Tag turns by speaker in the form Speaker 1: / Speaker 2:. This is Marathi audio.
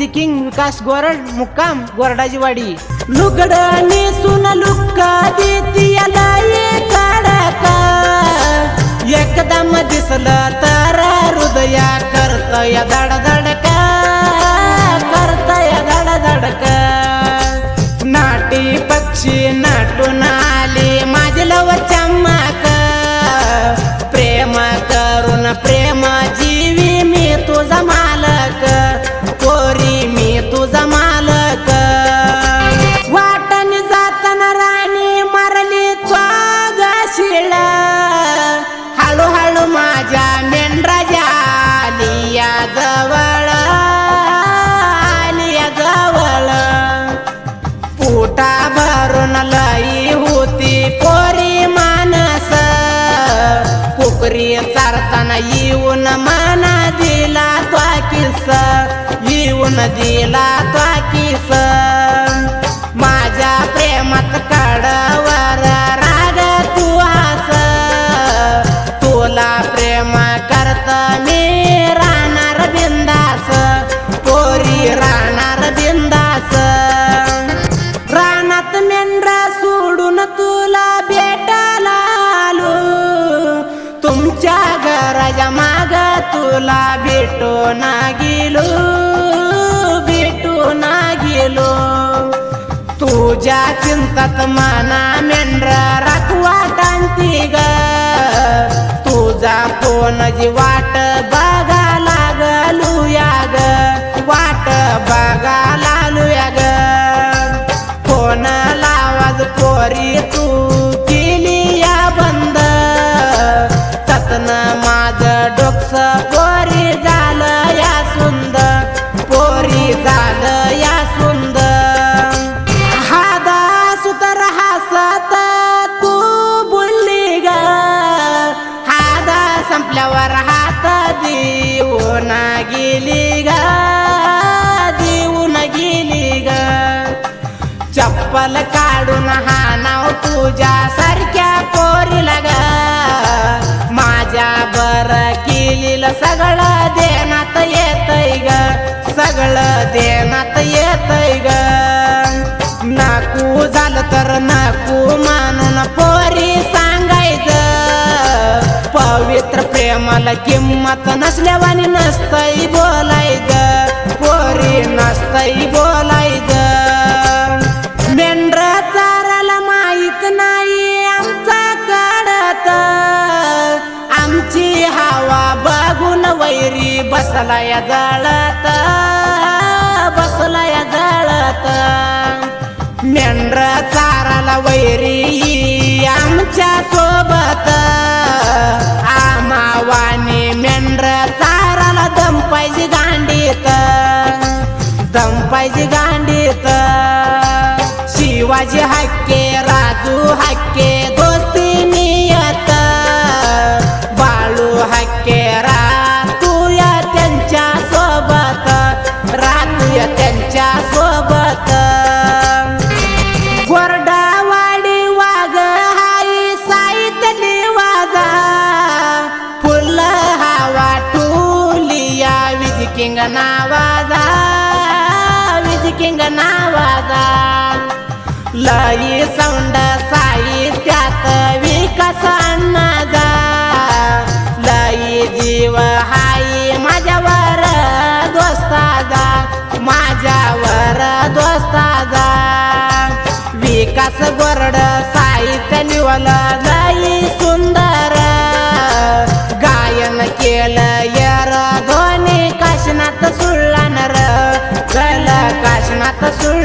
Speaker 1: विजिकिंग विकास गोरड मुक्काम गोरडाची वाडी। लुगड नेसून लुक्का देती याला कडका, एकदम दिसलं तर हृदया करतय धडधडका, करतय धडधडका। नाटी पक्षी नटून आली माझी लव चमक, प्रेम करून प्रेम जीवी मी तुझा मालक, पोरी मी तुझा मालक। वाटण जाताना राणी मारली त्वागशिळ, हळूहळू माझ्या मेंढराच्या आलिया जवळ, आलिया जवळ। पोटा भरून लई होती पोरी मानस, कुकरी चारताना येऊन मना दिला त्वा किस, येऊन दिला त्वा किस। माझ्या प्रेमात कडवर राग तू आस, तुला प्रेम करत मी राहणार बिंदास, पोरी राहणार बिंदास। रानात मेंढरा सोडून तुला भेटायला आलो, तुमच्या घराच्या माग तुला भेटून गेलो, भेटून गेलो। तुझ्या चिंतात मना मेंढरा राखवा टांगती ग, तुझा फोनची वाट बघा लागलू या ग, वाट बघा लागलू या ग। फोन लावाज पोरी तू केली या बंद, ततन माझं डोक्स पोरी झालं या सुंदर, पोरी झालं या सुंदर। हादा सुतर हसत तू बोलली ग, हादा संपल्यावर हात देऊन गेली ग, देऊन गेली ग। चप्पल काढून हा नाव तुझ्या सारख्या पोरीला ग, माझ्या बर केलेलं सगळं देण्यात येतय ग, सगळं देण्यात येतय ग। नाकू झालं तर नाकू मानून पोरी सांगायचं, पवित्र प्रेमाला किंमत नसल्यावानी नसतंय बोलायचं, पोरी नसतंय बोलायचं। मेंढर चाराला माहित नाही आमचा कडत, आमची हवा बघून वैरी बसला या जळत, बसला या जळत। मेंढर चाराला वैरी आमच्या सोबत, आमावानी मेंढर चाराला दम पाहिजे गांडीत, दम पाहिजे गांडीत। शिवाजी हक्के राजू हक्के दोस्ती नियत, बाळू हक्के रातूया त्यांच्या सोबत, रातूया त्यांच्या सोबत। गोरडावाडी वाघ हाई साईतली वाजा, फुल हवा टुलिया विजिकिंग नावाजा, विजिकिंग नावाजा। लई सौंड साहित्यात विकास अन्नाचा, लई जीव हाई माझ्यावर दोस्ताचा, माझ्यावर दोस्ताचा। विकास गोरड साहित्य लिवलं लई सुंदर, गायन केलं यर धोनी काशनात सुळणार, गल काशनात सुळ